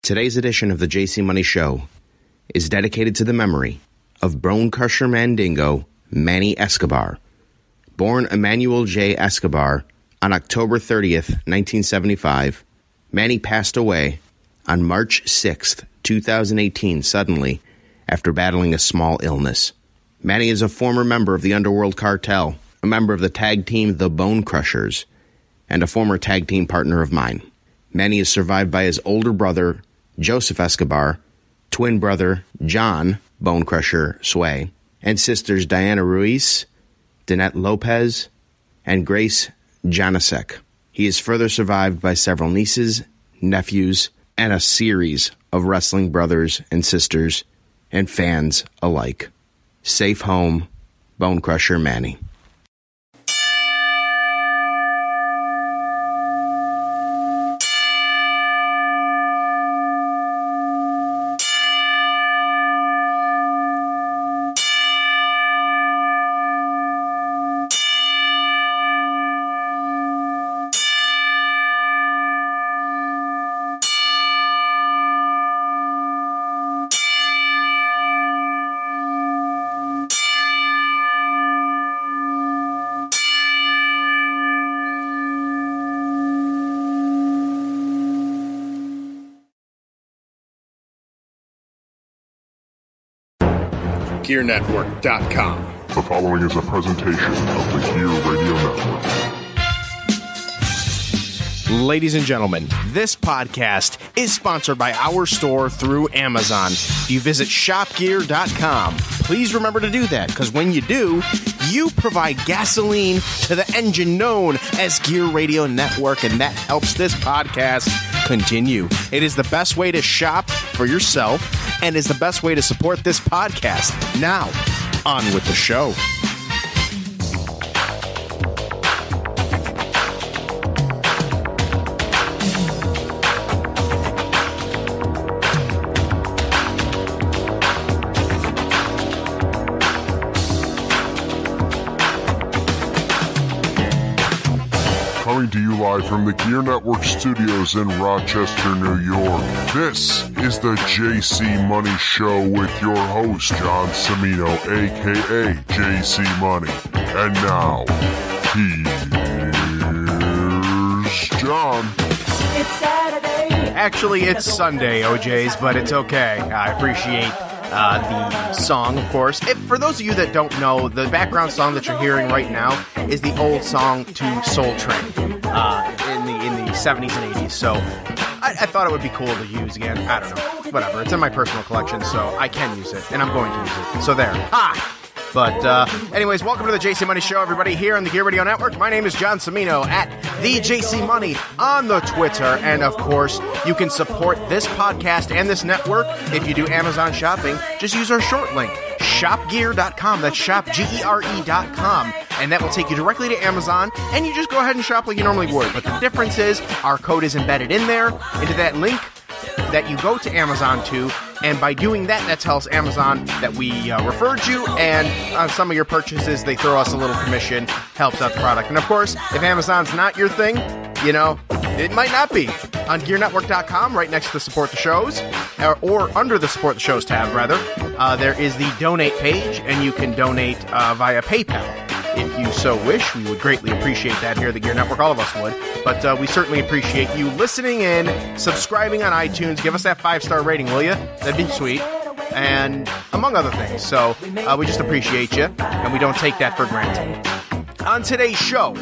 Today's edition of the JC Money Show is dedicated to the memory of Bonecrusher Mandingo, Manny Escobar. Born Emmanuel J. Escobar on October 30th, 1975, Manny passed away on March 6th, 2018, suddenly, after battling a small illness. Manny is a former member of the Underworld Cartel, a member of the tag team The Bonecrushers, and a former tag team partner of mine. Manny is survived by his older brother, Joseph Escobar, twin brother, John Bonecrusher Sway, and sisters Diana Ruiz, Danette Lopez, and Grace Janasek. He is further survived by several nieces, nephews, and a series of wrestling brothers and sisters and fans alike. Safe home, Bonecrusher Manny. GearNetwork.com. The following is a presentation of the Gear Radio Network. Ladies and gentlemen, this podcast is sponsored by our store through Amazon. If you visit shopgear.com, please remember to do that, because when you do, you provide gasoline to the engine known as Gear Radio Network, and that helps this podcast continue. It is the best way to shop for yourself and is the best way to support this podcast. Now, on with the show. Coming to you live from the Gear Network studios in Rochester, New York. This is the JC Money Show with your host, John Cimino, a.k.a. JC Money. And now, here's John. It's Saturday. Actually, it's Sunday, OJs, but it's okay. I appreciate the song, of course. For those of you that don't know, the background song that you're hearing right now is the old song to Soul Train in the 70s and 80s. So I thought it would be cool to use again. I don't know. Whatever. It's in my personal collection, so I can use it, and I'm going to use it. So there. Ha! But anyways, welcome to the JC Money Show, everybody, here on the Gear Radio Network. My name is John Cimino at the JC Money on the Twitter. And, of course, you can support this podcast and this network if you do Amazon shopping. Just use our short link, shopgear.com. That's shopgere.com. And that will take you directly to Amazon, and you just go ahead and shop like you normally would. But the difference is our code is embedded in there, into that link that you go to Amazon to, and by doing that, that tells Amazon that we referred you, and on some of your purchases, they throw us a little commission, helps out the product. And of course, if Amazon's not your thing, you know, it might not be. On GearNetwork.com, right next to Support the Shows, or under the Support the Shows tab, rather, there is the Donate page, and you can donate via PayPal. If you so wish, we would greatly appreciate that here at the Gear Network. All of us would. But we certainly appreciate you listening in, subscribing on iTunes. Give us that 5-star rating, will you? That'd be sweet. And among other things. So we just appreciate you, and we don't take that for granted. On today's show,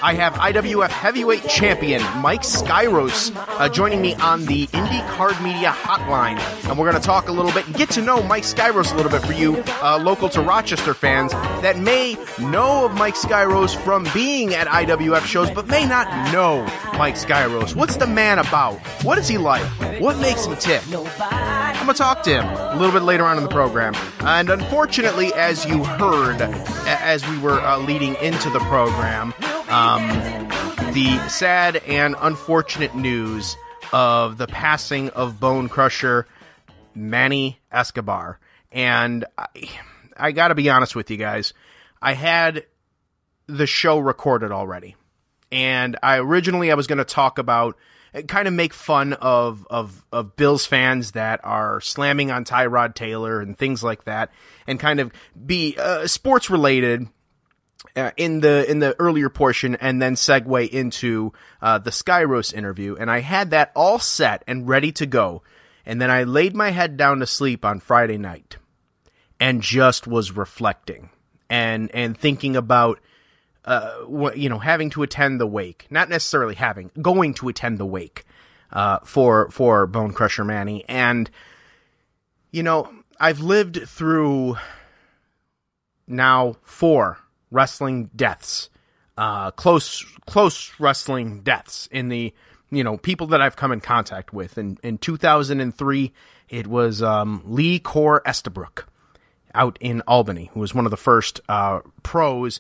I have IWF Heavyweight Champion Mike Skyros joining me on the Indie Card Media Hotline. And we're going to talk a little bit and get to know Mike Skyros a little bit for you local to Rochester fans that may know of Mike Skyros from being at IWF shows but may not know Mike Skyros. What's the man about? What is he like? What makes him tick? I'm going to talk to him a little bit later on in the program. And unfortunately, as you heard as we were leading into the program, the sad and unfortunate news of the passing of Bonecrusher Manny Escobar. And I got to be honest with you guys, I had the show recorded already. And I was going to talk about kind of make fun of Bills fans that are slamming on Tyrod Taylor and things like that, and kind of be sports related in the earlier portion, and then segue into the Skyros interview. And I had that all set and ready to go, and then I laid my head down to sleep on Friday night and just was reflecting and thinking about having to attend the wake, not necessarily going to attend the wake for Bonecrusher Manny. And, I've lived through now 4 wrestling deaths, close wrestling deaths in the, people that I've come in contact with. In 2003, it was Lee Core Estabrook out in Albany, who was one of the first pros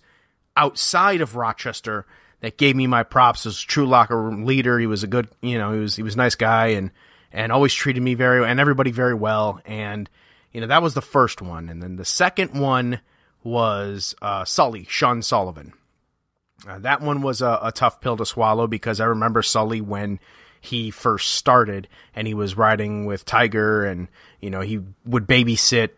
outside of Rochester that gave me my props as true locker room leader. He was a good, he was a nice guy and always treated me and everybody very well. And, that was the first one. And then the second one was Sean Sullivan. That one was a tough pill to swallow, because I remember Sully when he first started and he was riding with Tiger, and, he would babysit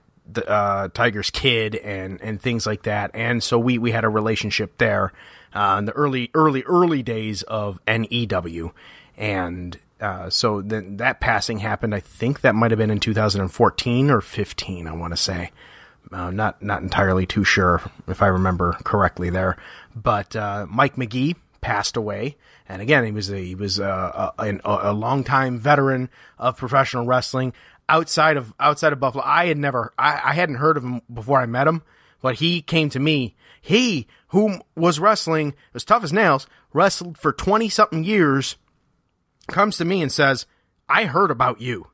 Tiger's kid and things like that. And so we had a relationship there in the early days of NEW. And so then that passing happened. I think that might have been in 2014 or 15, I want to say. Not entirely too sure if I remember correctly there. But Mike McGee passed away. And again, he was a longtime veteran of professional wrestling. Outside of Buffalo, I hadn't heard of him before I met him, but he came to me. He, who was wrestling as tough as nails, wrestled for 20-something years, comes to me and says, "I heard about you,"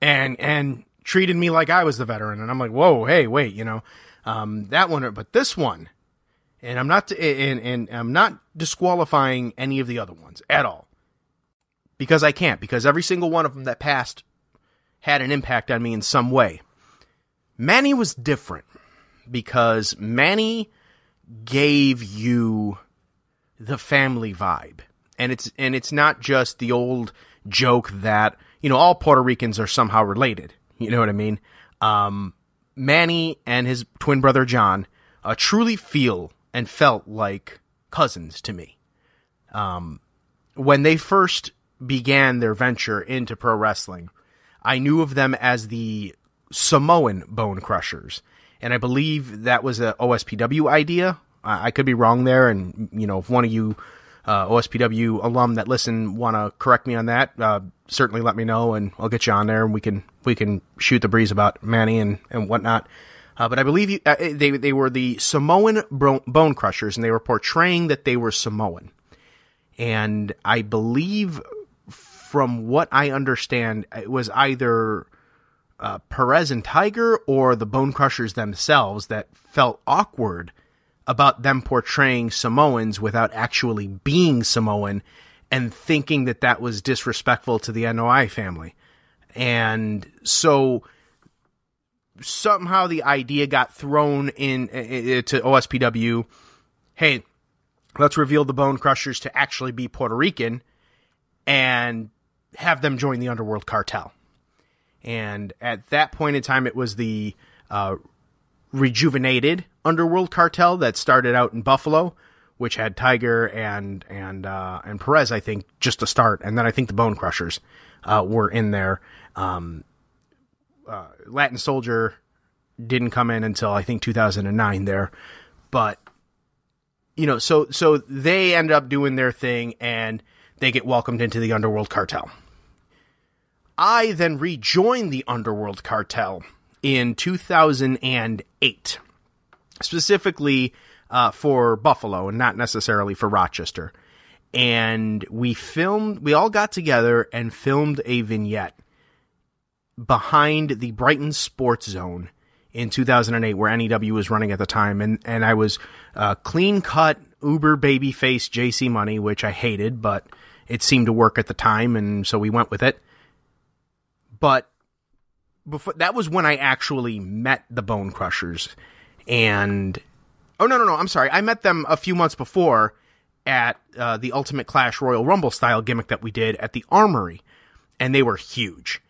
and treated me like I was the veteran. And I'm like, whoa, hey, wait, that one, but this one, and I'm not disqualifying any of the other ones at all, because I can't, because every single one of them that passed had an impact on me in some way. Manny was different, because Manny gave you the family vibe. And it's not just the old joke that, all Puerto Ricans are somehow related. You know what I mean? Manny and his twin brother John truly feel and felt like cousins to me. When they first began their venture into pro wrestling, I knew of them as the Samoan Bone Crushers, and I believe that was a OSPW idea. I could be wrong there, and if one of you OSPW alum that listen want to correct me on that, certainly let me know, and I'll get you on there, and we can shoot the breeze about Manny and whatnot. But I believe they were the Samoan Bone Crushers, and they were portraying that they were Samoan. And I believe, from what I understand, it was either Perez and Tiger or the Bone Crushers themselves that felt awkward about them portraying Samoans without actually being Samoan, and thinking that was disrespectful to the NOI family. And so somehow the idea got thrown in to OSPW. Hey, let's reveal the Bone Crushers to actually be Puerto Rican and have them join the Underworld Cartel. And at that point in time, it was the rejuvenated Underworld Cartel that started out in Buffalo, which had Tiger and Perez, I think, just to start. And then I think the Bone Crushers were in there. Latin Soldier didn't come in until, I think, 2009 there. But, so they ended up doing their thing, and they get welcomed into the Underworld Cartel. I then rejoined the Underworld Cartel in 2008, specifically for Buffalo and not necessarily for Rochester. And we all got together and filmed a vignette behind the Brighton Sports Zone in 2008, where NEW was running at the time. And I was clean-cut, uber babyface JC Money, which I hated, but it seemed to work at the time, and so we went with it. But that was when I actually met the Bone Crushers. And, oh, no, I'm sorry. I met them a few months before, at the Ultimate Clash Royal Rumble style gimmick that we did at the Armory, and they were huge.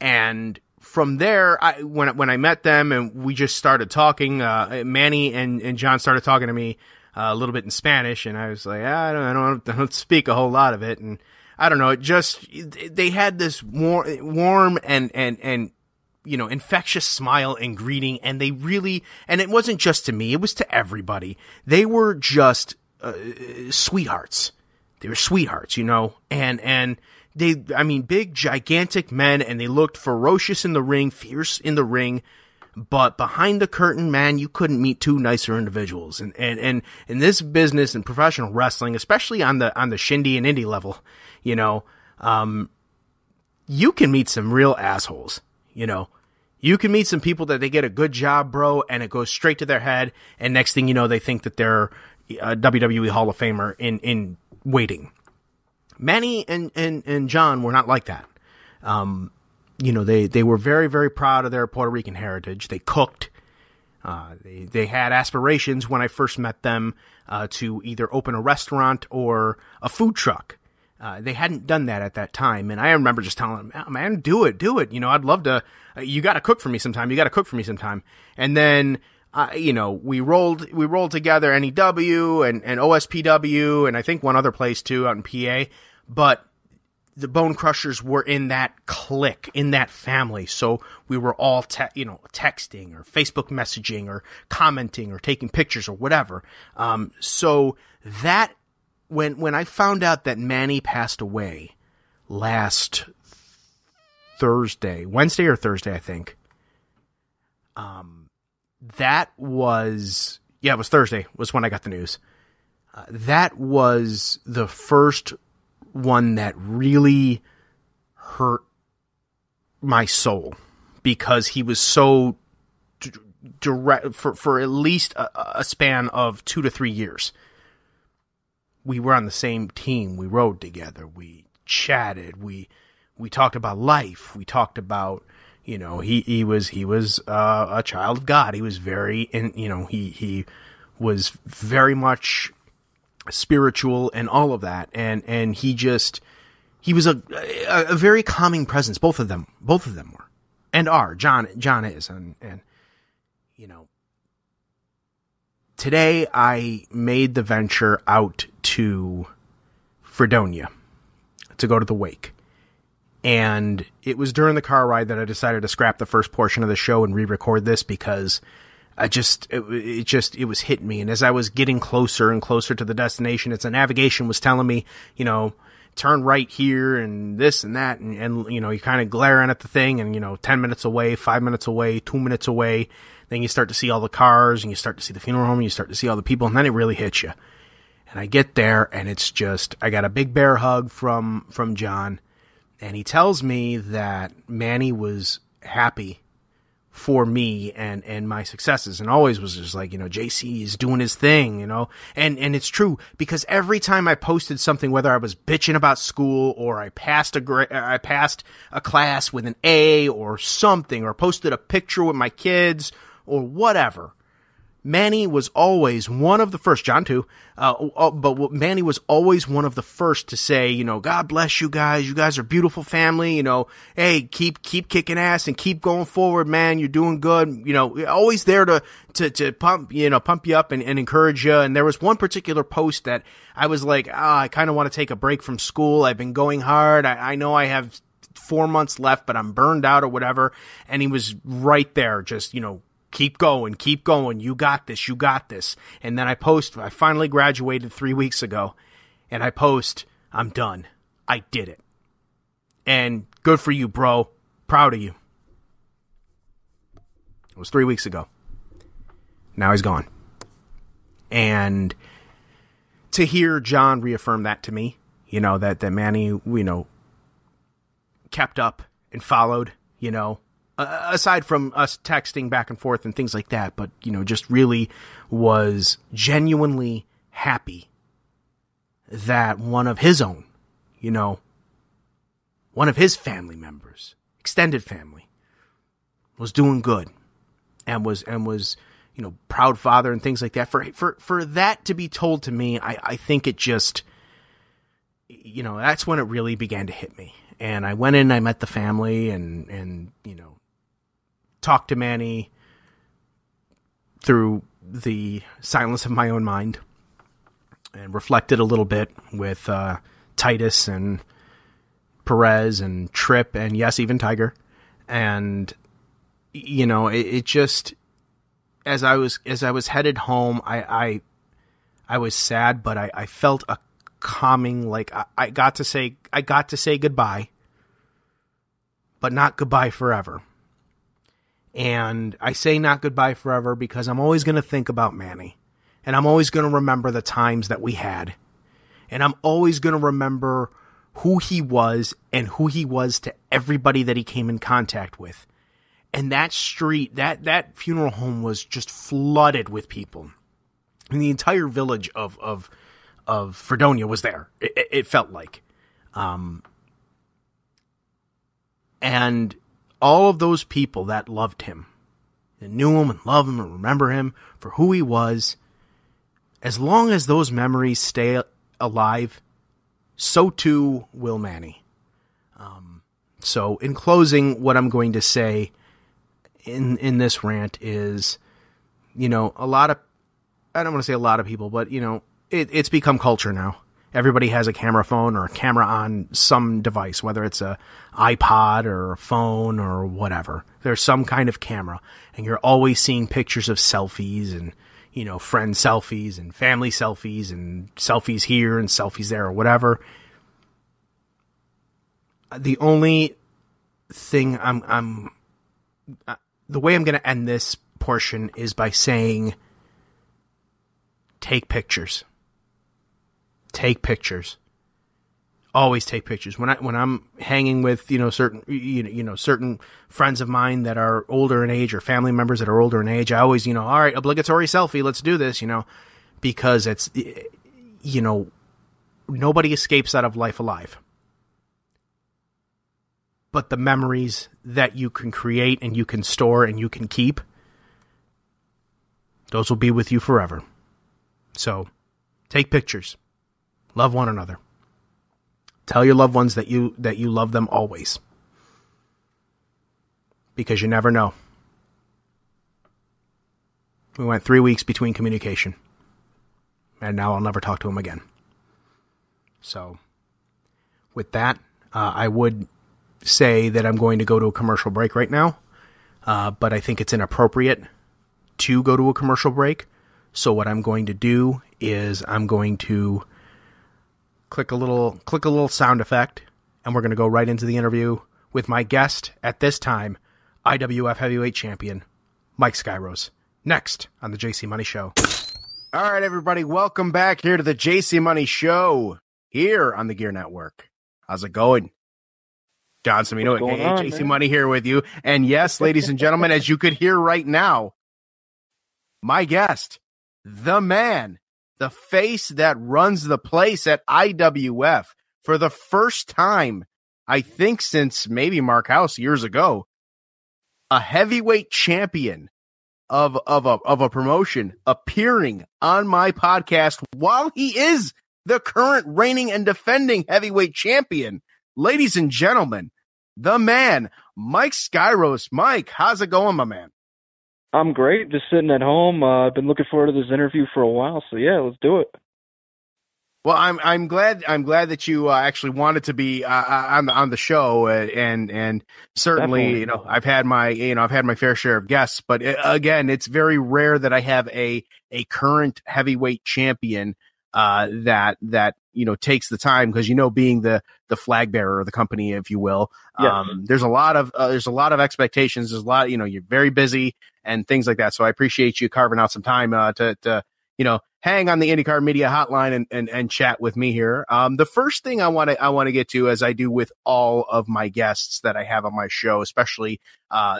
And from there, when I met them and we just started talking, Manny and John started talking to me a little bit in Spanish, and I was like, I don't speak a whole lot of it, and I don't know, they had this warm and infectious smile and greeting, and they really, and it wasn't just to me, it was to everybody. They were just sweethearts. They were sweethearts, and big, gigantic men, and they looked ferocious in the ring, fierce in the ring, but behind the curtain, man, you couldn't meet two nicer individuals. And in this business and professional wrestling, especially on the shindy and indie level, you can meet some real assholes, You can meet some people that they get a good job, bro, and it goes straight to their head, and next thing you know, they think that they're a WWE Hall of Famer in waiting. Manny and John were not like that. They were very, very proud of their Puerto Rican heritage. They cooked. They had aspirations when I first met them to either open a restaurant or a food truck. They hadn't done that at that time, and I remember just telling them, oh, "Man, do it. I'd love to. You got to cook for me sometime. And then, we rolled together NEW and OSPW, and I think one other place too out in PA. But the Bonecrushers were in that clique, in that family. So we were all, texting or Facebook messaging or commenting or taking pictures or whatever. So that, when I found out that Manny passed away last Wednesday or Thursday, I think. It was Thursday was when I got the news. That was the first one that really hurt my soul, because he was so direct for at least a span of 2 to 3 years. We were on the same team. We rode together. We chatted. We talked about life. We talked about, he was a child of God. He was he was very much spiritual and all of that. And he was a very calming presence. Both of them were and are. John is. And today I made the venture out to Fredonia to go to the wake. And it was during the car ride that I decided to scrap the first portion of the show and re-record this, because it was hitting me. And as I was getting closer and closer to the destination, the navigation was telling me, turn right here and this and that. And you're kind of glaring at the thing and, 10 minutes away, 5 minutes away, 2 minutes away. Then you start to see all the cars and you start to see the funeral home and you start to see all the people, and then it really hits you. And I get there and it's just, I got a big bear hug from John, and he tells me that Manny was happy for me and my successes, and always was just like, JC is doing his thing, and it's true, because every time I posted something, whether I was bitching about school or I passed a class with an A or something, or posted a picture with my kids or whatever, Manny was always one of the first, John too, but Manny was always one of the first to say, God bless you guys are a beautiful family, hey, keep kicking ass and keep going forward, man, you're doing good, always there to pump you up and encourage you. And there was one particular post that I was like, I kind of want to take a break from school, I've been going hard, I know I have 4 months left, but I'm burned out or whatever, and he was right there, just, keep going, you got this. And then I finally graduated 3 weeks ago, and I post, I'm done. I did it. And good for you, bro. Proud of you. It was 3 weeks ago. Now he's gone. And to hear John reaffirm that to me, that Manny, kept up and followed, aside from us texting back and forth and things like that, but, just really was genuinely happy that one of his own, one of his family members, extended family, was doing good and was proud father and things like that. For that to be told to me, I think it just, that's when it really began to hit me. And I went in, I met the family and talked to Manny through the silence of my own mind and reflected a little bit with Titus and Perez and Tripp and yes, even Tiger. And, it just, as I was headed home, I was sad, but I felt a calming, like I got to say goodbye, but not goodbye forever. And I say not goodbye forever because I'm always going to think about Manny, and I'm always going to remember the times that we had, and I'm always going to remember who he was and who he was to everybody that he came in contact with. And that street, that funeral home was just flooded with people. And the entire village of Fredonia was there. It felt like. And all of those people that loved him, and knew him and loved him and remember him for who he was, as long as those memories stay alive, so too will Manny. So in closing, what I'm going to say in this rant is, a lot of, I don't want to say a lot of people, but it's become culture now. Everybody has a camera phone or a camera on some device, whether it's a iPod or a phone or whatever. There's some kind of camera, and you're always seeing pictures of selfies and, friend selfies and family selfies and selfies here and selfies there or whatever. The only thing the way I'm going to end this portion is by saying, take pictures. Take pictures. Always take pictures. When I'm hanging with, certain friends of mine that are older in age or family members that are older in age, I always, all right, obligatory selfie, let's do this, because it's, nobody escapes out of life alive. But the memories that you can create and you can store and you can keep, those will be with you forever. So, take pictures. Love one another. Tell your loved ones that you love them always. Because you never know. We went 3 weeks between communication. And now I'll never talk to him again. So, with that, I would say that I'm going to go to a commercial break right now. But I think it's inappropriate to go to a commercial break. So what I'm going to do is I'm going to click a little sound effect, and we're going to go right into the interview with my guest at this time, IWF Heavyweight Champion, Mike Skyros. Next on the JC Money Show. All right, everybody, welcome back here to the JC Money Show here on the Gear Network. How's it going? John Semino, aka JC Money here with you. And yes, ladies and gentlemen, as you could hear right now, my guest, the man, the face that runs the place at IWF for the first time, I think since maybe Mark House years ago, a heavyweight champion of a promotion appearing on my podcast while he is the current reigning and defending heavyweight champion. Ladies and gentlemen, the man, Mike Skyros. Mike, how's it going, my man? I'm great. Just sitting at home. I've been looking forward to this interview for a while. So yeah, let's do it. Well, I'm glad that you actually wanted to be on the show, and certainly, Definitely. I've had my fair share of guests, but again, it's very rare that I have a current heavyweight champion that takes the time, because being the flag bearer of the company, if you will, Yes. there's a lot of expectations. There's a lot, you're very busy and things like that. So I appreciate you carving out some time to hang on the IndyCar Media Hotline and chat with me here. The first thing I want to get to, as I do with all of my guests that I have on my show, especially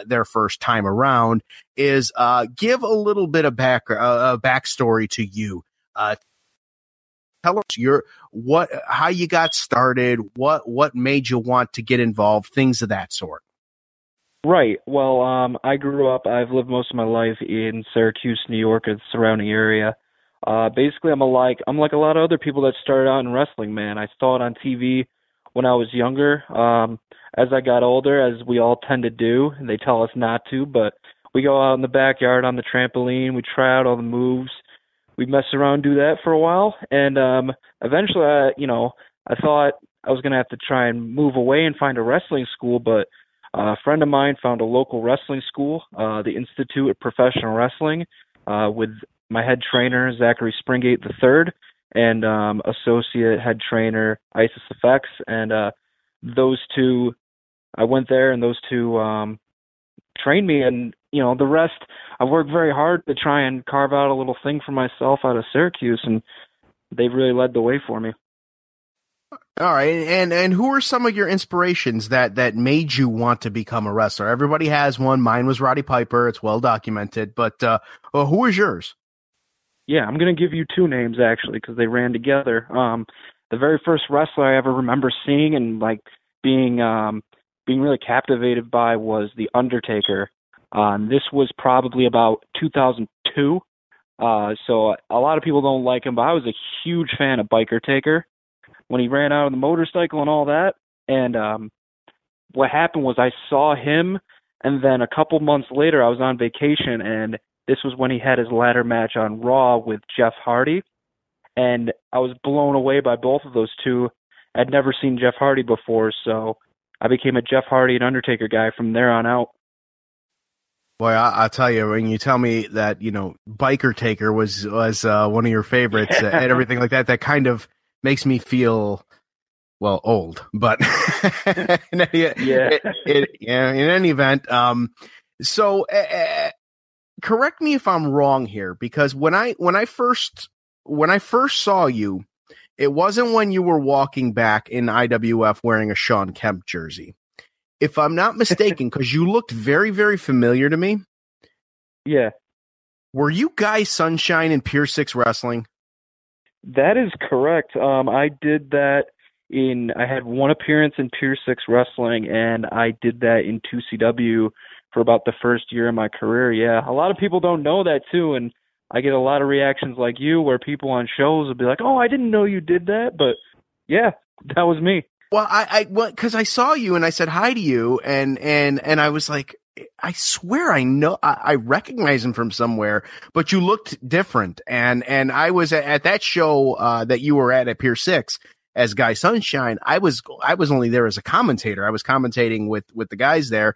their first time around, is give a little bit of backstory to you. Tell us how you got started, what made you want to get involved, things of that sort. Right. Well, I've lived most of my life in Syracuse, New York, and the surrounding area. Basically, I'm like a lot of other people that started out in wrestling, man. I saw it on TV when I was younger. As I got older, as we all tend to do, they tell us not to, but we go out in the backyard on the trampoline, we try out all the moves, we mess around, do that for a while, and eventually, I thought I was going to have to try and move away and find a wrestling school, but a friend of mine found a local wrestling school, the Institute of Professional Wrestling, with my head trainer, Zachary Springate III, and associate head trainer, Isis Effects, and those two, I went there, and those two trained me, and, the rest, I've worked very hard to try and carve out a little thing for myself out of Syracuse, and they really led the way for me. All right, and who are some of your inspirations that made you want to become a wrestler? Everybody has one. Mine was Roddy Piper. It's well documented. But who was yours? Yeah, I'm going to give you two names, actually, because they ran together. The very first wrestler I ever remember seeing and being really captivated by was The Undertaker. This was probably about 2002. So a lot of people don't like him, but I was a huge fan of Biker Taker when he ran out on the motorcycle and all that. And what happened was I saw him, and then a couple months later I was on vacation, and this was when he had his ladder match on Raw with Jeff Hardy. And I was blown away by both of those two. I'd never seen Jeff Hardy before, so I became a Jeff Hardy and Undertaker guy from there on out. Boy, I'll tell you, when you tell me that, Biker Taker was one of your favorites and everything like that, that kind of makes me feel, well, old. But in any event, so correct me if I'm wrong here, because when I first saw you, it wasn't when you were walking back in IWF wearing a Shawn Kemp jersey, if I'm not mistaken, because you looked very, very familiar to me. Yeah. Were you Guy Sunshine in Pier 6 Wrestling? That is correct. I did that I had one appearance in Pier 6 Wrestling, and I did that in 2CW for about the first year of my career. Yeah, a lot of people don't know that too, and I get a lot of reactions like you where people on shows will be like, "Oh, I didn't know you did that," but yeah, that was me. Well, because I saw you and I said hi to you, and I was like, I swear I recognize him from somewhere, but you looked different. And I was at that show that you were at Pier 6 as Guy Sunshine. I was only there as a commentator. I was commentating with the guys there,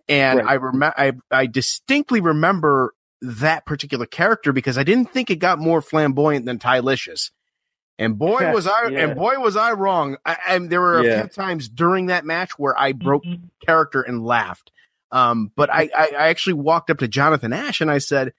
and right. I distinctly remember that particular character because I didn't think it got more flamboyant than Tylicious. And boy was I wrong. And there were a few times during that match where I broke character and laughed. But I actually walked up to Jonathan Ash and I said,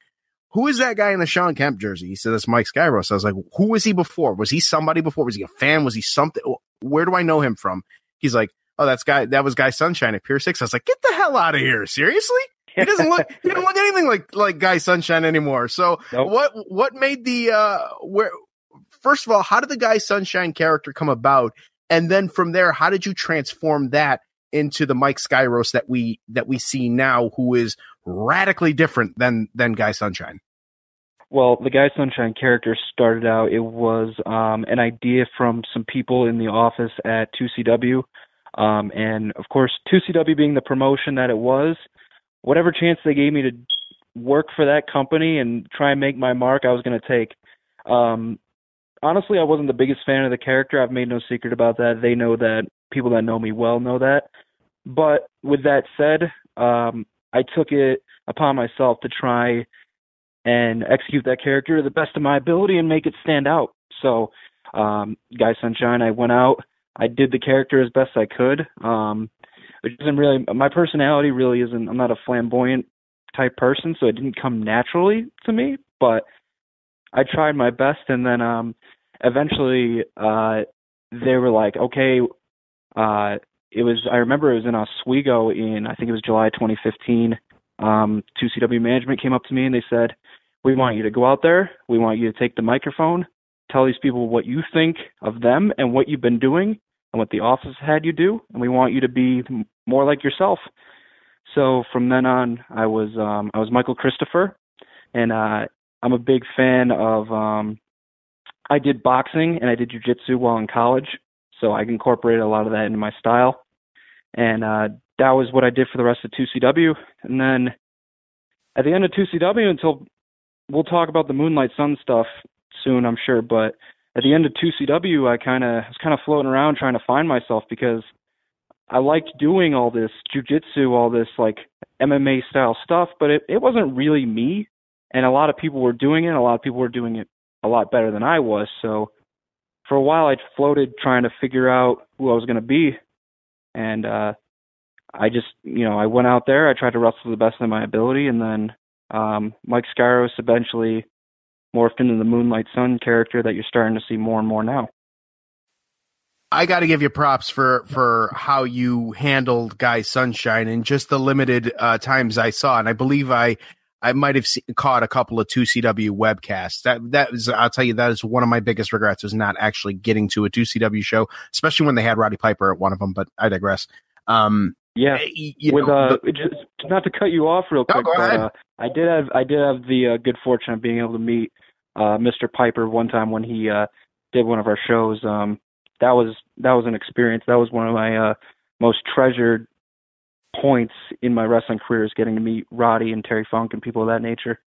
"Who is that guy in the Shawn Kemp jersey?" He said, "It's Mike Skyros." I was like, "Who was he before? Was he somebody before? Was he a fan? Was he something? Where do I know him from?" He's like, "Oh, that was Guy Sunshine at Pier 6. I was like, "Get the hell out of here. Seriously?" He doesn't look anything like Guy Sunshine anymore. So nope. What made first of all, how did the Guy Sunshine character come about? And then from there, how did you transform that into the Mike Skyros that we see now, who is radically different than Guy Sunshine? Well, the Guy Sunshine character started out, it was an idea from some people in the office at 2CW. And of course, 2CW being the promotion that it was, whatever chance they gave me to work for that company and try and make my mark, I was going to take. Honestly, I wasn't the biggest fan of the character. I've made no secret about that. They know that. People that know me well know that. But with that said, I took it upon myself to try and execute that character to the best of my ability and make it stand out. So, Guy Sunshine, I went out, I did the character as best I could. Which isn't really, my personality really isn't, I'm not a flamboyant type person, so it didn't come naturally to me, but I tried my best, and then eventually they were like, okay, I remember it was in Oswego in, I think it was July 2015. 2CW management came up to me and they said, "We want you to go out there. We want you to take the microphone, tell these people what you think of them and what you've been doing and what the office had you do, and we want you to be more like yourself." So from then on, I was Michael Christopher, and I'm a big fan of. I did boxing and I did jiu-jitsu while in college, so I incorporated a lot of that into my style, and that was what I did for the rest of 2CW. And then at the end of 2CW, until we'll talk about the Moonlight Sun stuff soon, I'm sure, but at the end of 2CW, I was kind of floating around trying to find myself, because I liked doing all this jiu-jitsu, all this like MMA style stuff, but it wasn't really me. And a lot of people were doing it. A lot of people were doing it a lot better than I was. So for a while, I floated trying to figure out who I was going to be. And I just, I went out there. I tried to wrestle to the best of my ability. And then Mike Skyros eventually morphed into the Moonlight Sun character that you're starting to see more and more now. I got to give you props for how you handled Guy Sunshine in just the limited times I saw. And I believe I might have caught a couple of 2CW webcasts. That was, I'll tell you, that is one of my biggest regrets, was not actually getting to a 2CW show, especially when they had Roddy Piper at one of them, but I digress. Yeah. Just not to cut you off real quick, go ahead. I did have the good fortune of being able to meet Mr. Piper one time when he did one of our shows. That was an experience. That was one of my most treasured points in my wrestling career, is getting to meet Roddy and Terry Funk and people of that nature.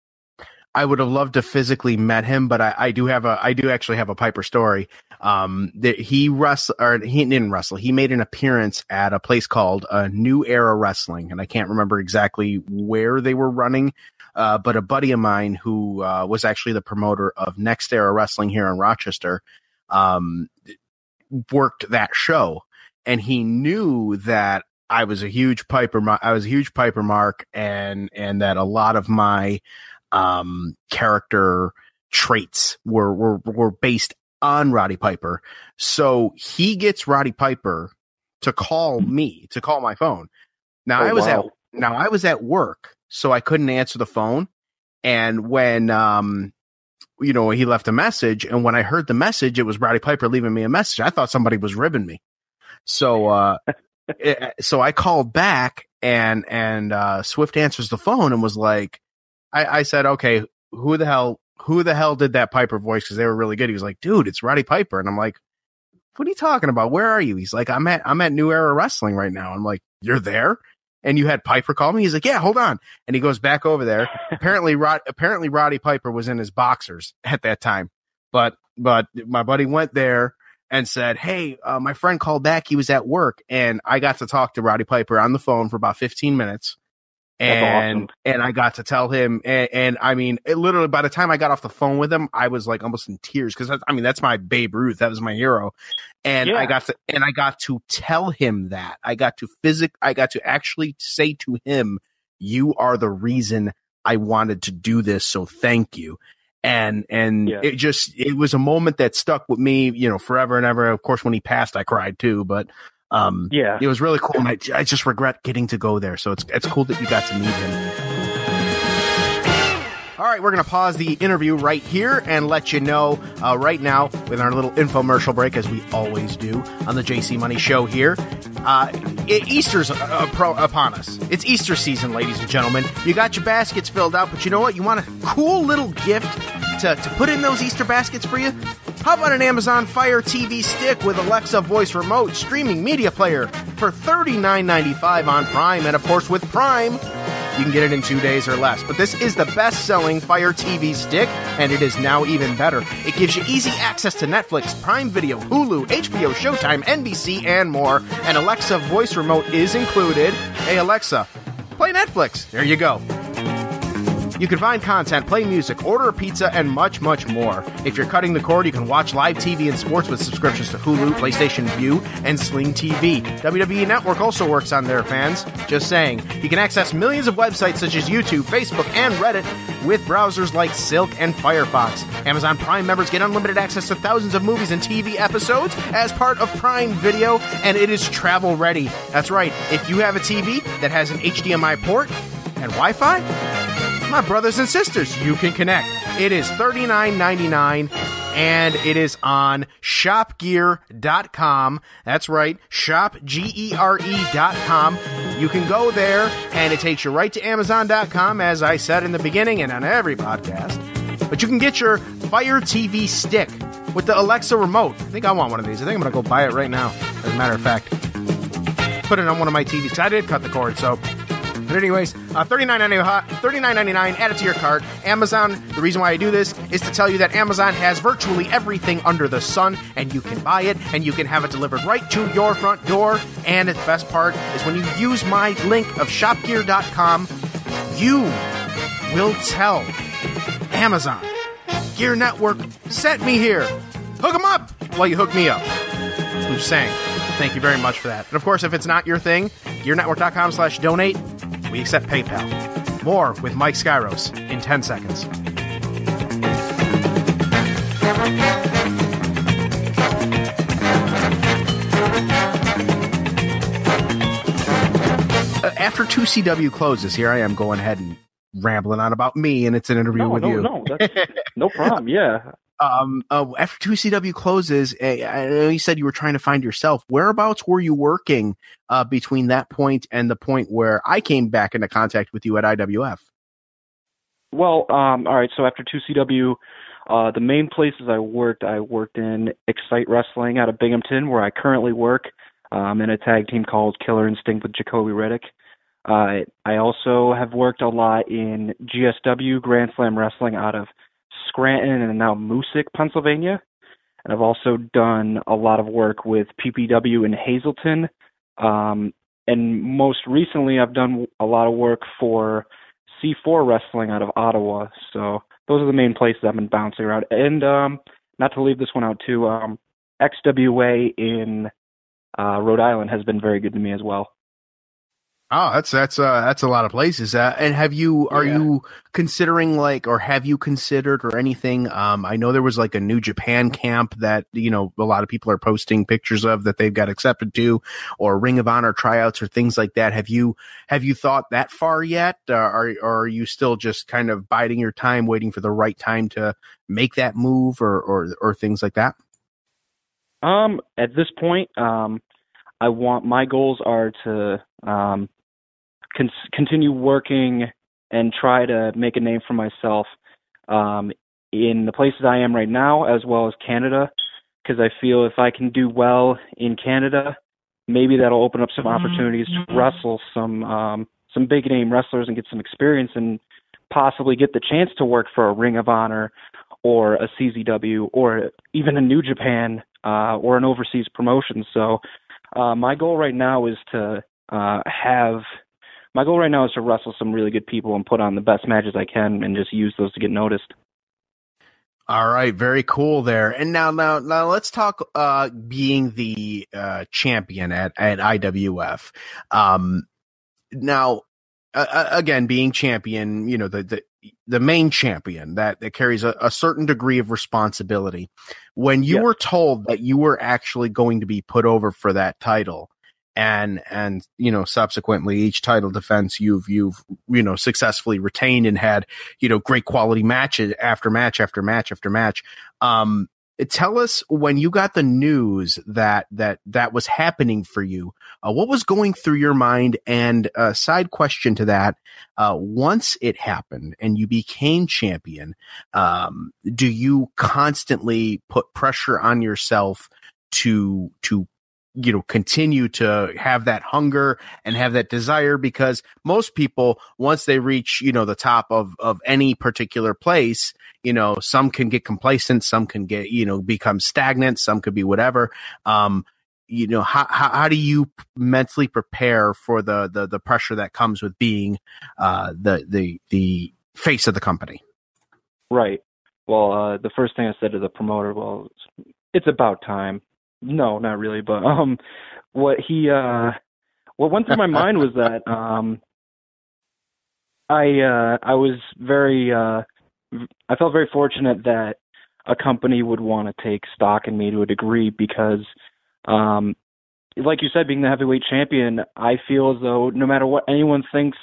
I would have loved to physically met him, but I do actually have a Piper story. He didn't wrestle. He made an appearance at a place called New Era Wrestling, and I can't remember exactly where they were running. But a buddy of mine who was actually the promoter of Next Era Wrestling here in Rochester worked that show, and he knew that I was a huge Piper mark, and that a lot of my character traits were based on Roddy Piper. So he gets Roddy Piper to call my phone. Now I was at work, so I couldn't answer the phone. And when he left a message, and when I heard the message, it was Roddy Piper leaving me a message. I thought somebody was ribbing me. So so I called back, and Swift answers the phone and was like, I said, okay, who the hell did that Piper voice? Because they were really good. He was like, dude, it's Roddy Piper. And I'm like, what are you talking about? Where are you? He's like, I'm at New Era Wrestling right now. I'm like, you're there? And you had Piper call me? He's like, yeah, hold on. And he goes back over there. Apparently Roddy Piper was in his boxers at that time. But my buddy went there and said, hey, my friend called back. He was at work. And I got to talk to Roddy Piper on the phone for about 15 minutes. And awesome. And I got to tell him, and I mean, literally by the time I got off the phone with him, I was like almost in tears, because that's my Babe Ruth. That was my hero. And yeah. I got to tell him that. I got to actually say to him, you are the reason I wanted to do this, so thank you. And yeah. It was a moment that stuck with me, forever and ever. Of course, when he passed, I cried too, but yeah, it was really cool. And I just regret getting to go there. So it's cool that you got to meet him. All right, we're going to pause the interview right here and let you know right now with our little infomercial break, as we always do on the JC Money Show here. Easter's upon us. It's Easter season, ladies and gentlemen. You got your baskets filled out, but you know what? You want a cool little gift to put in those Easter baskets for you? How about an Amazon Fire TV stick with Alexa voice remote streaming media player for $39.95 on Prime? And of course, with Prime, you can get it in 2 days or less. But this is the best-selling Fire TV stick, and it is now even better. It gives you easy access to Netflix, Prime Video, Hulu, HBO, Showtime, NBC, and more. And Alexa voice remote is included. Hey, Alexa, play Netflix. There you go. You can find content, play music, order a pizza, and much, much more. If you're cutting the cord, you can watch live TV and sports with subscriptions to Hulu, PlayStation Vue, and Sling TV. WWE Network also works on their fans. Just saying. You can access millions of websites such as YouTube, Facebook, and Reddit with browsers like Silk and Firefox. Amazon Prime members get unlimited access to thousands of movies and TV episodes as part of Prime Video, and it is travel ready. That's right. If you have a TV that has an HDMI port and Wi-Fi, my brothers and sisters, you can connect. It is $39.99 and it is on shopgear.com. That's right, shopgere.com. You can go there, and it takes you right to amazon.com, as I said in the beginning and on every podcast. But you can get your Fire TV stick with the Alexa remote. I think I want one of these. I think I'm going to go buy it right now, as a matter of fact. Put it on one of my TVs, because I did cut the cord, so... But anyways, $39.99, add it to your cart. Amazon, the reason why I do this is to tell you that Amazon has virtually everything under the sun, and you can buy it, and you can have it delivered right to your front door. And the best part is when you use my link of shopgear.com, you will tell Amazon, Gear Network sent me here. Hook them up while you hook me up. I'm just saying. Thank you very much for that. And of course, if it's not your thing, gearnetwork.com/donate. We accept PayPal. More with Mike Skyros in 10 seconds. After 2CW closes, here I am going ahead and rambling on about me, and it's an interview with you. No, that's no problem. Yeah. After 2CW closes, I know you said you were trying to find yourself. Whereabouts were you working between that point and the point where I came back into contact with you at IWF? Well, all right. So after 2CW, the main places I worked in Excite Wrestling out of Binghamton, where I currently work, in a tag team called Killer Instinct with Jacoby Riddick. I also have worked a lot in GSW, Grand Slam Wrestling, out of Scranton and now Moosic, Pennsylvania. And I've also done a lot of work with PPW in Hazleton. And most recently, I've done a lot of work for C4 Wrestling out of Ottawa. So those are the main places I've been bouncing around. And not to leave this one out too, XWA in Rhode Island has been very good to me as well. Oh, that's a lot of places. And are you considering or have you considered or anything? I know there was a New Japan camp that, a lot of people are posting pictures of that they've got accepted to, or Ring of Honor tryouts or things like that. Have you thought that far yet? Or are you still just kind of biding your time, waiting for the right time to make that move or things like that? At this point, my goals are to, continue working and try to make a name for myself in the places I am right now, as well as Canada, because I feel if I can do well in Canada, maybe that'll open up some opportunities to wrestle some big name wrestlers and get some experience and possibly get the chance to work for a Ring of Honor or a CZW or even a New Japan or an overseas promotion. So my goal right now is to wrestle some really good people and put on the best matches I can and just use those to get noticed. All right. Very cool there. And now let's talk, being the, champion at IWF. Again, being champion, the main champion that carries a certain degree of responsibility. When you were told that you were actually going to be put over for that title, and subsequently each title defense you've successfully retained and had great quality matches after match after match after match. Tell us, when you got the news that was happening for you, what was going through your mind? And a side question to that, once it happened and you became champion, do you constantly put pressure on yourself to continue to have that hunger and have that desire? Because most people, once they reach, the top of any particular place, some can get complacent, some can get, become stagnant, some could be whatever. How do you mentally prepare for the pressure that comes with being, the face of the company? Right. Well, the first thing I said to the promoter, it's about time. No, not really. But what went through my mind was that I felt very fortunate that a company would want to take stock in me to a degree because, like you said, being the heavyweight champion, I feel as though no matter what anyone thinks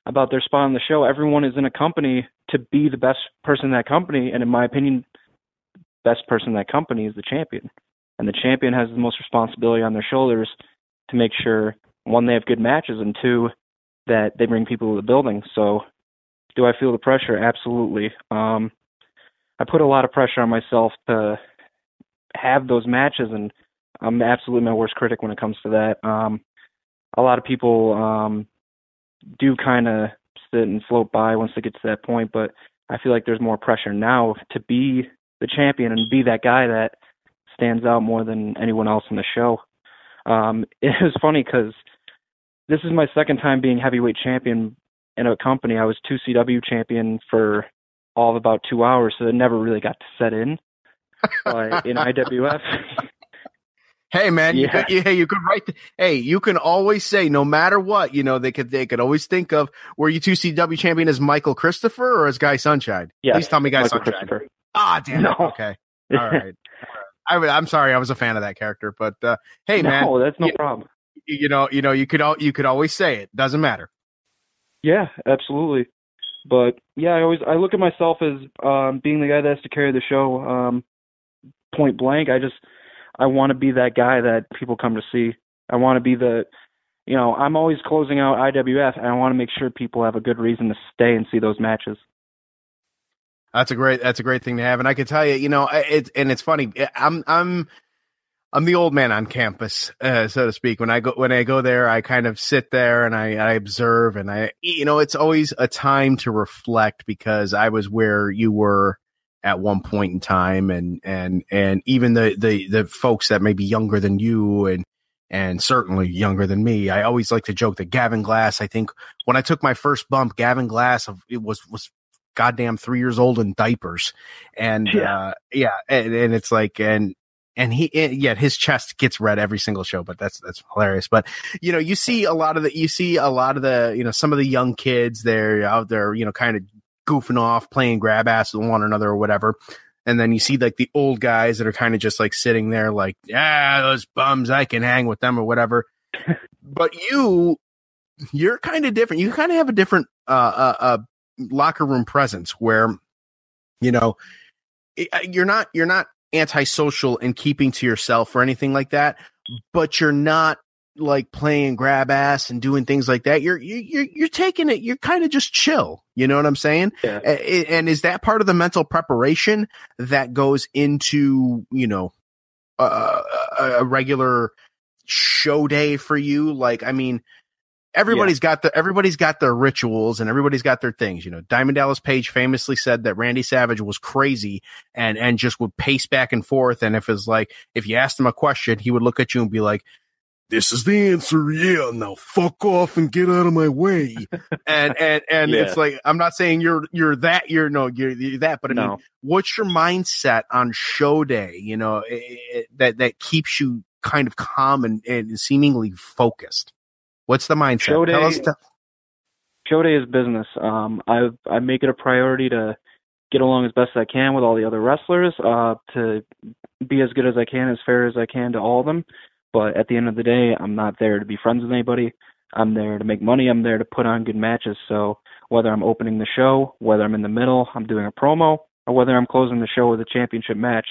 about their spot on the show, everyone is in a company to be the best person in that company, and in my opinion, best person in that company is the champion. And the champion has the most responsibility on their shoulders to make sure, one, they have good matches, and two, that they bring people to the building. So do I feel the pressure? Absolutely. I put a lot of pressure on myself to have those matches, and I'm absolutely my worst critic when it comes to that. A lot of people do kind of sit and float by once they get to that point, but I feel like there's more pressure now to be the champion and be that guy that stands out more than anyone else in the show. It was funny because this is my second time being heavyweight champion in a company. I was 2CW champion for all of about 2 hours, so it never really got to set in. But in IWF... Hey man, Yeah. you could write. Hey, you can always say, no matter what, they could always think of, were you 2CW champion as Michael Christopher or as Guy Sunshine? Yeah, Please tell me Guy Michael Sunshine. Christopher. Ah, damn No. it. Okay, all right. I'm sorry, I was a fan of that character, but hey man, No, that's no problem. you could always say it. Doesn't matter. Yeah, absolutely. But yeah, I look at myself as being the guy that has to carry the show. Point blank, I want to be that guy that people come to see. I want to be I'm always closing out IWF, and I want to make sure people have a good reason to stay and see those matches. That's a great thing to have, and I can tell you, it's funny. I'm the old man on campus, so to speak. When I go there, I kind of sit there and I observe, and it's always a time to reflect, because I was where you were at one point in time, and even the folks that may be younger than you and certainly younger than me. I always like to joke that Gavin Glass, I think when I took my first bump, Gavin Glass it was goddamn 3 years old in diapers. And and it's like, and his chest gets red every single show, but that's hilarious. But you see a lot of the some of the young kids, they're out there, kind of goofing off, playing grab ass with one another or whatever. And then you see like the old guys that are kind of just like sitting there like, those bums, I can hang with them or whatever. But you're kind of different. You kind of have a different locker room presence where, you're not antisocial and keeping to yourself or anything like that, but you're not like playing grab ass and doing things like that. You're taking it. You're kind of just chill. You know what I'm saying? Yeah. And is that part of the mental preparation that goes into, a regular show day for you? Like, I mean, everybody's got their rituals and everybody's got their things. Diamond Dallas Page famously said that Randy Savage was crazy and just would pace back and forth. And if you asked him a question, he would look at you and be like, "This is the answer. Yeah, now fuck off and get out of my way." and It's like, I'm not saying you're that, you're that, but I mean, what's your mindset on show day? That keeps you kind of calm and seemingly focused. What's the mindset? Show day is business. I make it a priority to get along as best as I can with all the other wrestlers, to be as good as I can, as fair as I can to all of them. But at the end of the day, I'm not there to be friends with anybody. I'm there to make money. I'm there to put on good matches. So whether I'm opening the show, whether I'm in the middle, I'm doing a promo, or whether I'm closing the show with a championship match,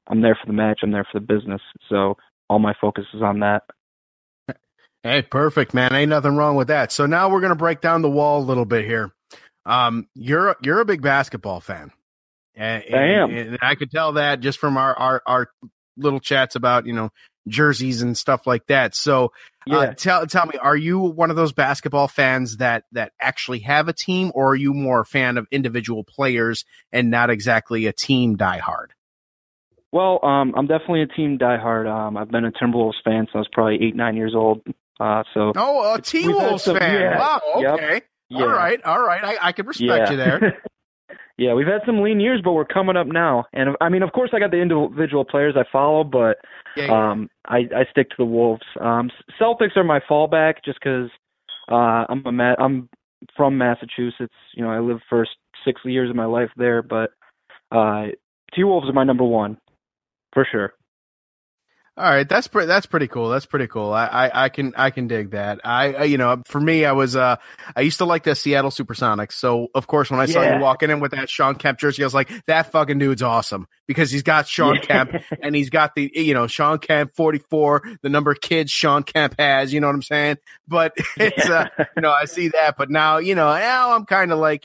I'm there for the match. I'm there for the business. So all my focus is on that. Hey, perfect, man. Ain't nothing wrong with that. So now we're going to break down the wall a little bit here. You're a big basketball fan. I am. And I could tell that just from our little chats about, jerseys and stuff like that. So tell me, are you one of those basketball fans that actually have a team, or are you more a fan of individual players and not exactly a team diehard? Well, I'm definitely a team diehard. I've been a Timberwolves fan since I was probably 8-9 years old. A T-Wolves fan. Yeah, wow. Okay. Yep, yeah. All right. I can respect you there. Yeah, we've had some lean years, but we're coming up now. And I mean, of course, I got the individual players I follow, but I stick to the Wolves. Celtics are my fallback, just because I'm from Massachusetts. I lived first 6 years of my life there, but T-Wolves are my number one, for sure. All right, that's pretty cool. That's pretty cool. I can dig that. For me, I used to like the Seattle Supersonics. So of course, when I saw you walking in with that Sean Kemp jersey, I was like, that fucking dude's awesome because he's got Sean Kemp and he's got the Sean Kemp 44, the number of kids Sean Kemp has. You know what I'm saying? But it's I see that. But now now I'm kind of like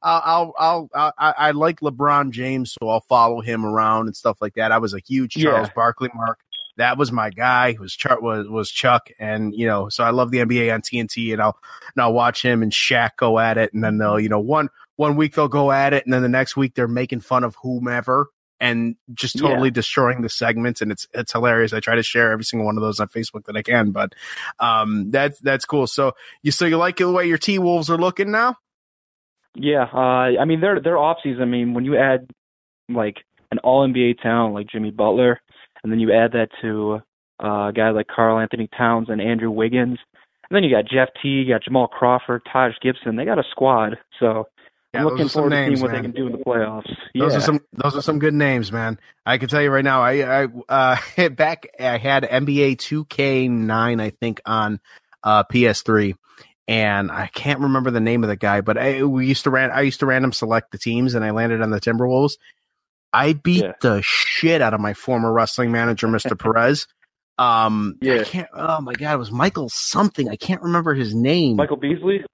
I like LeBron James, so I'll follow him around and stuff like that. I was a huge Charles Barkley mark. That was my guy. Was Chuck, and so I love the NBA on TNT, and I'll watch him and Shaq go at it, and then they'll one week they'll go at it, and then the next week they're making fun of whomever and just totally destroying the segments, and it's hilarious. I try to share every single one of those on Facebook that I can, but that's cool. So you like the way your T-Wolves are looking now? Yeah, I mean they're off season. I mean when you add like an All NBA talent like Jimmy Butler. And then you add that to a guy like Karl Anthony Towns and Andrew Wiggins. And then you got Jeff T, you got Jamal Crawford, Taj Gibson. They got a squad. So I'm looking forward to seeing what they can do in the playoffs. Those are some good names, man. I can tell you right now, I had NBA 2K9, I think, on PS3. And I can't remember the name of the guy, but I used to random select the teams, and I landed on the Timberwolves. I beat the shit out of my former wrestling manager, Mr. Perez. I can't. Oh my God, it was Michael something. I can't remember his name. Michael Beasley.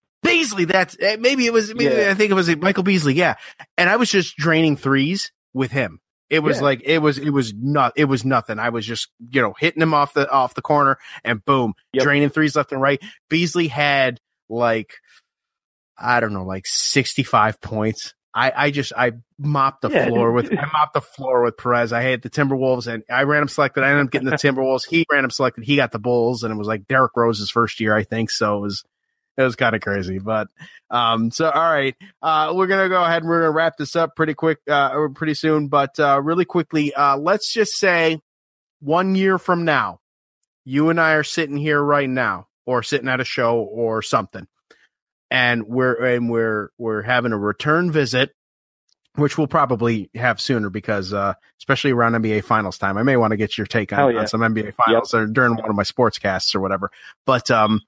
That's maybe it was. I think it was Michael Beasley. Yeah, and I was just draining threes with him. It was it was nothing. I was just hitting him off the corner and boom, draining threes left and right. Beasley had like 65 points. I mopped the floor with Perez. I had the Timberwolves and I random selected. I ended up getting the Timberwolves. He random selected. He got the Bulls, and it was like Derrick Rose's first year, I think. So it was kind of crazy. But so all right, we're gonna go ahead and we're gonna wrap this up pretty quick, pretty soon. But really quickly, let's just say 1 year from now, you and I are sitting here right now, or sitting at a show or something. And we're having a return visit, which we'll probably have sooner because especially around NBA Finals time, I may want to get your take on some NBA Finals or during one of my sportscasts or whatever. But 1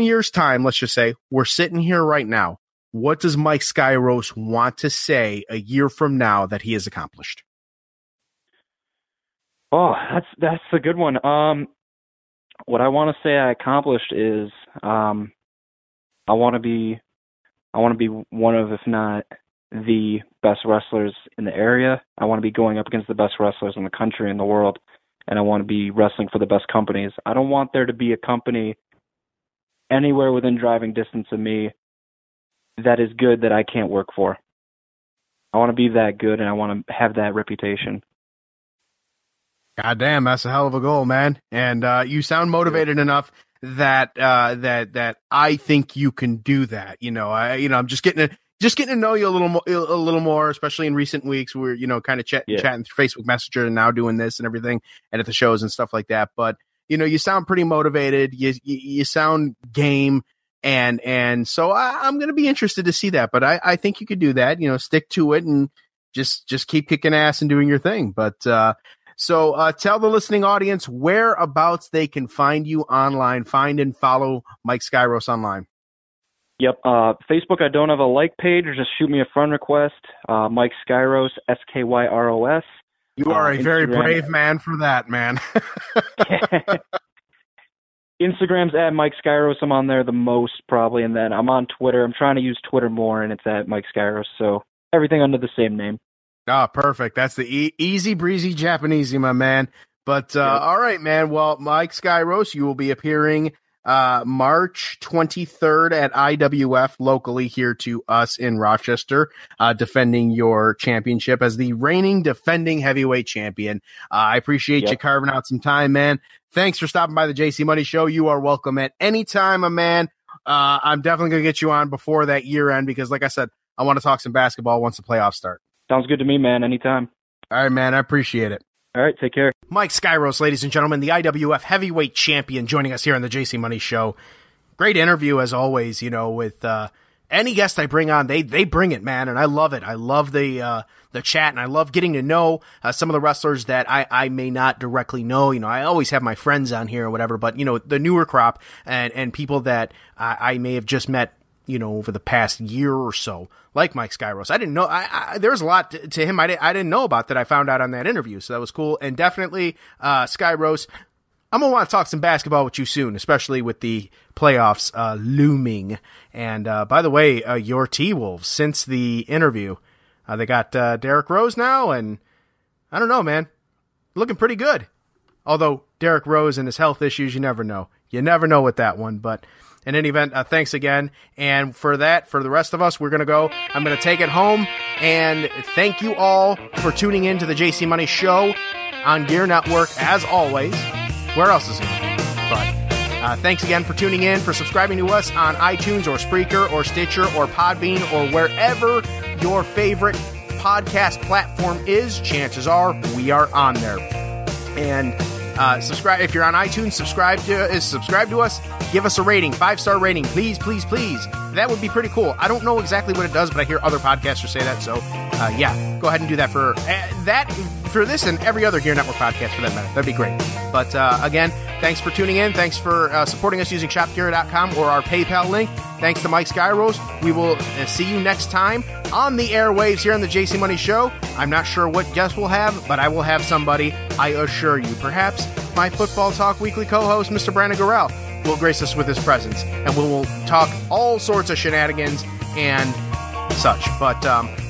year's time, let's just say we're sitting here right now. What does Mike Skyros want to say a year from now that he has accomplished? Oh, that's a good one. What I want to say I accomplished is I want to be one of, if not the best wrestlers in the area. I want to be going up against the best wrestlers in the country and the world, and I want to be wrestling for the best companies. I don't want there to be a company anywhere within driving distance of me that is good that I can't work for. I want to be that good, and I want to have that reputation. God damn, that's a hell of a goal, man. And you sound motivated enough that I think you can do that. I'm just getting to know you a little more, especially in recent weeks. We're kind of chatting through Facebook Messenger and now doing this and everything, and at the shows and stuff like that. But you sound pretty motivated. You sound game, and so I'm going to be interested to see that. But I think you could do that. Stick to it and just keep kicking ass and doing your thing. But So tell the listening audience whereabouts they can find you online, find and follow Mike Skyros online. Yep. Facebook, I don't have a like page, or just shoot me a friend request. Mike Skyros, Skyros. You are a very brave man for that, man. Instagram's at Mike Skyros. I'm on there the most probably, and then I'm on Twitter. I'm trying to use Twitter more, and it's at Mike Skyros. So everything under the same name. Ah, perfect. That's the easy breezy Japanesey, my man. But all right, man. Well, Mike Skyros, you will be appearing March 23rd at IWF locally here to us in Rochester, defending your championship as the reigning defending heavyweight champion. I appreciate you carving out some time, man. Thanks for stopping by the JC Money Show. You are welcome at any time, my man. I'm definitely going to get you on before that year end because, like I said, I want to talk some basketball once the playoffs start. Sounds good to me, man. Anytime. All right, man. I appreciate it. All right. Take care. Mike Skyros, ladies and gentlemen, the IWF heavyweight champion, joining us here on the JC Money Show. Great interview, as always, with any guest I bring on, they bring it, man, and I love it. I love the chat, and I love getting to know some of the wrestlers that I may not directly know. You know, I always have my friends on here or whatever, but, you know, the newer crop and people that I may have just met, you know, over the past year or so, like Mike Skyros. I didn't know, there was a lot to him I didn't know about that I found out on that interview, so that was cool. And definitely, Skyros, I'm going to want to talk some basketball with you soon, especially with the playoffs looming. And by the way, your T-Wolves, since the interview, they got Derrick Rose now, and I don't know, man, looking pretty good. Although Derrick Rose and his health issues, you never know. You never know with that one. But in any event, thanks again. And for that, for the rest of us, we're going to go. I'm going to take it home. And thank you all for tuning in to the JC Money Show on Gear Network, as always. Where else is it? But thanks again for tuning in, for subscribing to us on iTunes or Spreaker or Stitcher or Podbean or wherever your favorite podcast platform is. Chances are we are on there. And subscribe if you're on iTunes. Subscribe to us. Give us a rating, 5-star rating, please, please, please. That would be pretty cool. I don't know exactly what it does, but I hear other podcasters say that. So yeah, go ahead and do that for this and every other Gear Network podcast for that matter. That'd be great. But again, thanks for tuning in. Thanks for supporting us using shopgear.com or our PayPal link. Thanks to Mike Skyros. We will see you next time on the airwaves here on the JC Money Show. I'm not sure what guest we'll have, but I will have somebody, I assure you. Perhaps my Football Talk Weekly co-host, Mr. Brandon Gorell, will grace us with his presence, and we will talk all sorts of shenanigans and such. But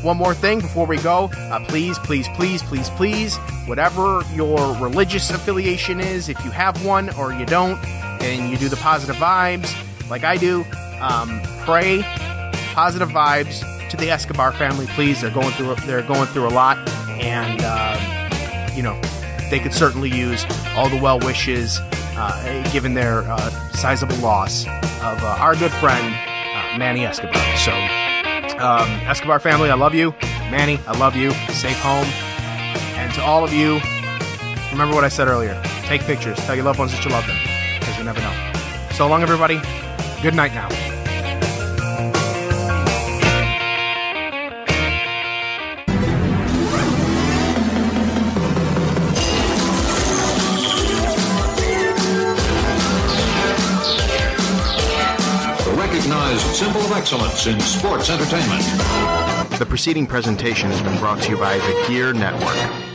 one more thing before we go, please, please, please, please, please, whatever your religious affiliation is, if you have one or you don't, and you do the positive vibes like I do, pray positive vibes to the Escobar family, please. They're going through a lot, and you know, they could certainly use all the well wishes given their sizable loss of our good friend Manny Escobar. So Escobar family, I love you. Manny, I love you. Safe home. And to all of you, remember what I said earlier. Take pictures. Tell your loved ones that you love them, because you never know. So long, everybody. Good night now. Recognized symbol of excellence in sports entertainment. The preceding presentation has been brought to you by the Gear Network.